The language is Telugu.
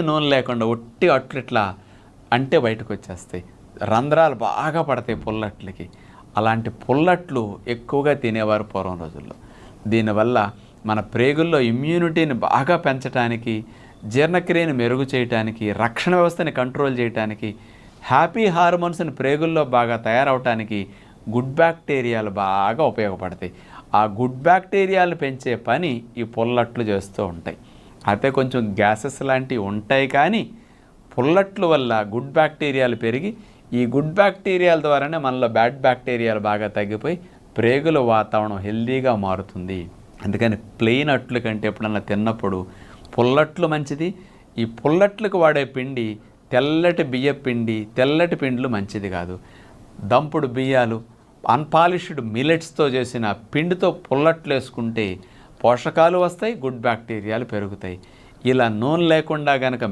నూనె లేకుండా ఒట్టి అట్లు ఇట్లా అంటే బయటకు వచ్చేస్తాయి. రంధ్రాలు బాగా పడతాయి పుల్లట్లకి. అలాంటి పుల్లట్లు ఎక్కువగా తినేవారు పూర్వం రోజుల్లో. దీనివల్ల మన ప్రేగుల్లో ఇమ్యూనిటీని బాగా పెంచడానికి, జీర్ణక్రియను మెరుగు చేయటానికి, రక్షణ వ్యవస్థని కంట్రోల్ చేయటానికి, హ్యాపీ హార్మోన్స్ని ప్రేగుల్లో బాగా తయారవటానికి గుడ్ బ్యాక్టీరియాలు బాగా ఉపయోగపడతాయి. ఆ గుడ్ బ్యాక్టీరియాలు పెంచే పని ఈ పుల్లట్లు చేస్తూ ఉంటాయి. అయితే కొంచెం గ్యాసెస్ లాంటివి ఉంటాయి, కానీ పుల్లట్ల వల్ల గుడ్ బ్యాక్టీరియాలు పెరిగి ఈ గుడ్ బ్యాక్టీరియాల ద్వారానే మనలో బ్యాడ్ బ్యాక్టీరియాలు బాగా తగ్గిపోయి ప్రేగుల వాతావరణం హెల్దీగా మారుతుంది. అందుకని ప్లెయిన్ అట్లు కంటే ఎప్పుడన్నా తిన్నప్పుడు పుల్లట్లు మంచిది. ఈ పుల్లట్లకు వాడే పిండి తెల్లటి బియ్య పిండి, తెల్లటి పిండిలు మంచిది కాదు. దంపుడు బియ్యాలు, అన్పాలిష్డ్ మిల్లెట్స్తో చేసిన పిండితో పుల్లట్లు వేసుకుంటే పోషకాలు వస్తాయి, గుడ్ బ్యాక్టీరియాలు పెరుగుతాయి. ఇలా నూనె లేకుండా కనుక